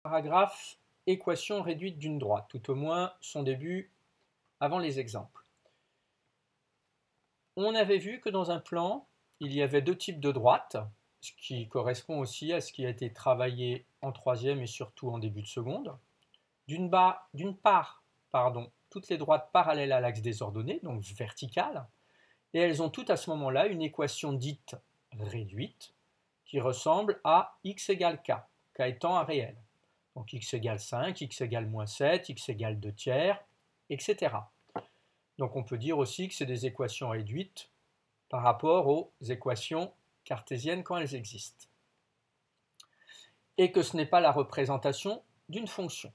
Paragraphe équation réduite d'une droite, tout au moins son début avant les exemples. On avait vu que dans un plan, il y avait deux types de droites, ce qui correspond aussi à ce qui a été travaillé en troisième et surtout en début de seconde. D'une part, toutes les droites parallèles à l'axe des ordonnées, donc verticales, et elles ont toutes à ce moment-là une équation dite réduite qui ressemble à x égale k, k étant un réel. Donc x égale 5, x égale moins 7, x égale 2 tiers, etc. Donc on peut dire aussi que c'est des équations réduites par rapport aux équations cartésiennes quand elles existent. Et que ce n'est pas la représentation d'une fonction,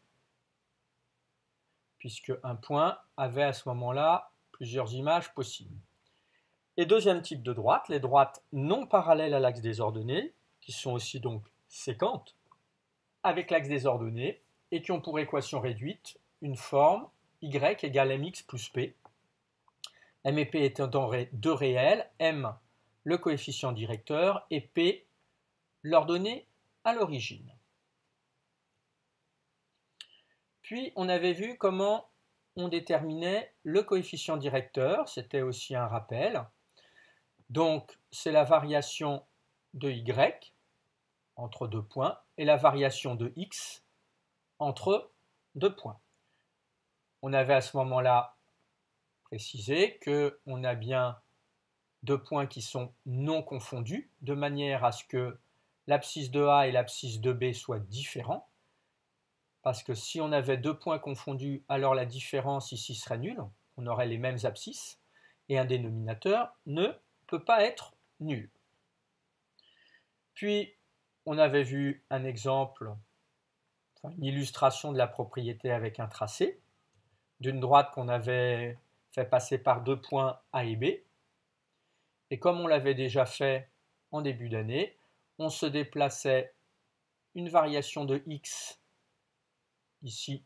puisque un point avait à ce moment-là plusieurs images possibles. Et deuxième type de droite, les droites non parallèles à l'axe des ordonnées, qui sont aussi donc séquentes, avec l'axe des ordonnées, et qui ont pour équation réduite une forme y égale mx plus p, m et p étant deux réels, m le coefficient directeur et p l'ordonnée à l'origine. Puis on avait vu comment on déterminait le coefficient directeur, c'était aussi un rappel. Donc c'est la variation de y entre deux points et la variation de x entre deux points. On avait à ce moment-là précisé qu'on a bien deux points qui sont non confondus, de manière à ce que l'abscisse de A et l'abscisse de B soient différents, parce que si on avait deux points confondus, alors la différence ici serait nulle, on aurait les mêmes abscisses, et un dénominateur ne peut pas être nul. Puis, on avait vu un exemple, une illustration de la propriété avec un tracé, d'une droite qu'on avait fait passer par deux points A et B, et comme on l'avait déjà fait en début d'année, on se déplaçait une variation de x ici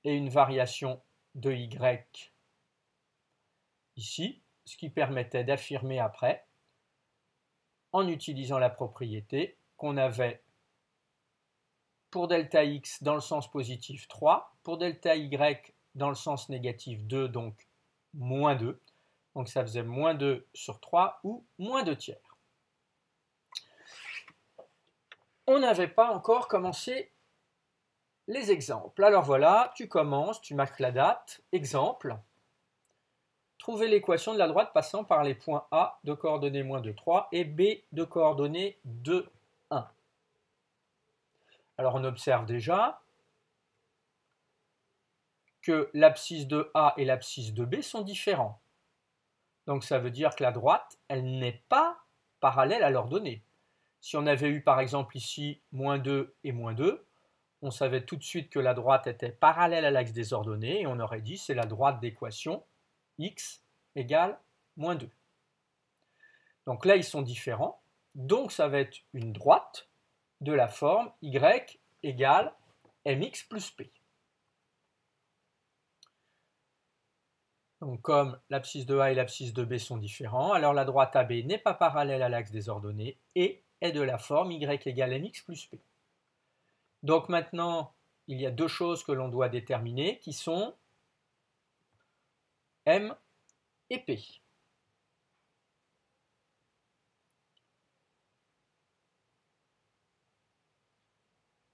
et une variation de y ici, ce qui permettait d'affirmer après, en utilisant la propriété, qu'on avait pour delta x dans le sens positif 3, pour delta y dans le sens négatif 2, donc moins 2. Donc ça faisait moins 2 sur 3 ou moins 2 tiers. On n'avait pas encore commencé les exemples. Alors voilà, tu commences, tu marques la date, exemple. Trouver l'équation de la droite passant par les points A de coordonnées moins 2, 3 et B de coordonnées 2, 1. Alors on observe déjà que l'abscisse de A et l'abscisse de B sont différents. Donc ça veut dire que la droite, elle n'est pas parallèle à l'ordonnée. Si on avait eu par exemple ici moins 2 et moins 2, on savait tout de suite que la droite était parallèle à l'axe des ordonnées et on aurait dit c'est la droite d'équation x égale moins 2. Donc là, ils sont différents. Donc ça va être une droite de la forme y égale mx plus p. Donc comme l'abscisse de A et l'abscisse de B sont différents, alors la droite AB n'est pas parallèle à l'axe des ordonnées et est de la forme y égale mx plus p. Donc maintenant, il y a deux choses que l'on doit déterminer qui sont M et P.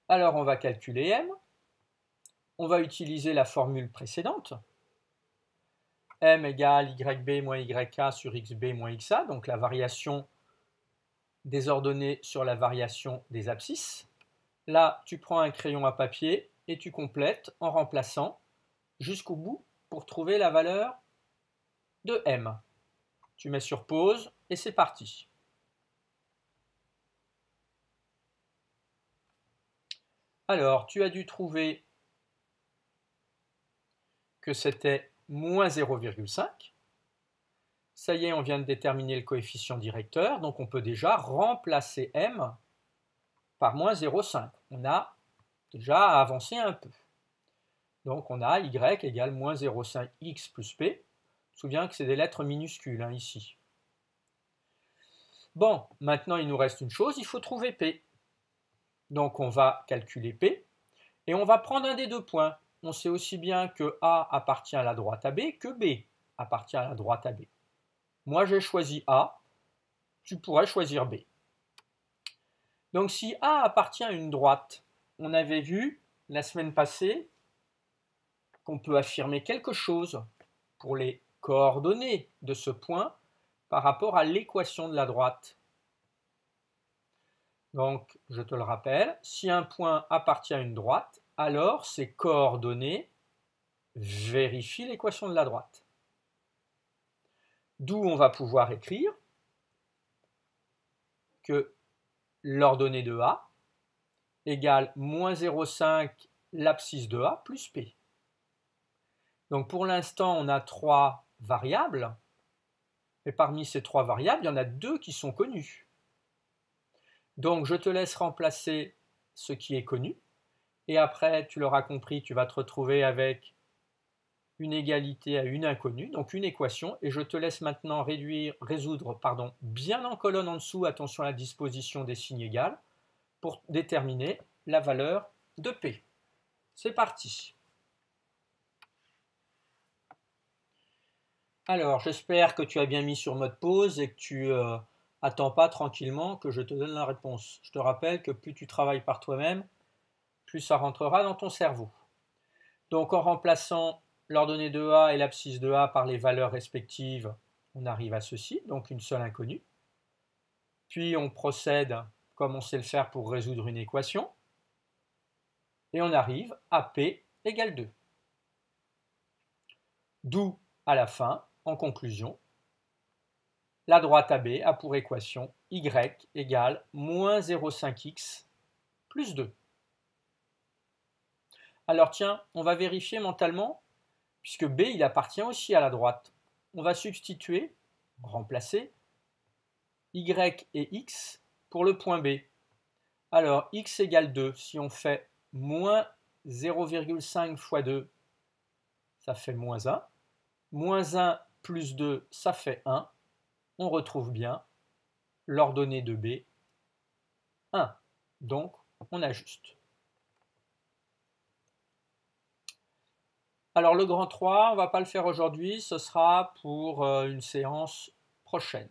Alors on va calculer M. On va utiliser la formule précédente. M égale YB moins YK sur XB moins XA, donc la variation des ordonnées sur la variation des abscisses. Là, tu prends un crayon à papier et tu complètes en remplaçant jusqu'au bout pour trouver la valeur de M. Tu mets sur pause et c'est parti. Alors, tu as dû trouver que c'était moins 0,5. Ça y est, on vient de déterminer le coefficient directeur, donc on peut déjà remplacer M par moins 0,5. On a déjà avancé un peu. Donc on a y égale moins 0,5 x plus p. Je me souviens que c'est des lettres minuscules ici. Bon, maintenant il nous reste une chose, il faut trouver p. Donc on va calculer p. Et on va prendre un des deux points. On sait aussi bien que A appartient à la droite AB que B appartient à la droite AB. Moi, j'ai choisi A, tu pourrais choisir B. Donc si A appartient à une droite, on avait vu la semaine passée qu'on peut affirmer quelque chose pour les coordonnées de ce point par rapport à l'équation de la droite. Donc, je te le rappelle, si un point appartient à une droite, alors ses coordonnées vérifient l'équation de la droite. D'où on va pouvoir écrire que l'ordonnée de A égale moins 0,5 l'abscisse de A plus P. Donc pour l'instant, on a 3 variables, et parmi ces 3 variables, il y en a 2 qui sont connues. Donc je te laisse remplacer ce qui est connu, et après, tu l'auras compris, tu vas te retrouver avec une égalité à une inconnue, donc une équation, et je te laisse maintenant résoudre bien en colonne en dessous, attention à la disposition des signes égales, pour déterminer la valeur de P. C'est parti. Alors, j'espère que tu as bien mis sur mode pause et que tu attends pas tranquillement que je te donne la réponse. Je te rappelle que plus tu travailles par toi-même, plus ça rentrera dans ton cerveau. Donc en remplaçant l'ordonnée de A et l'abscisse de A par les valeurs respectives, on arrive à ceci, donc une seule inconnue. Puis on procède comme on sait le faire pour résoudre une équation, et on arrive à P égale 2. D'où, à la fin, en conclusion, la droite AB a pour équation y égale moins 0,5x plus 2. Alors tiens, on va vérifier mentalement, puisque B il appartient aussi à la droite. On va substituer, remplacer, y et x pour le point B. Alors x égale 2, si on fait moins 0,5 fois 2, ça fait moins 1. Moins 1 plus 2, ça fait 1. On retrouve bien l'ordonnée de B, 1. Donc, on ajuste. Alors, le grand 3, on ne va pas le faire aujourd'hui, ce sera pour une séance prochaine.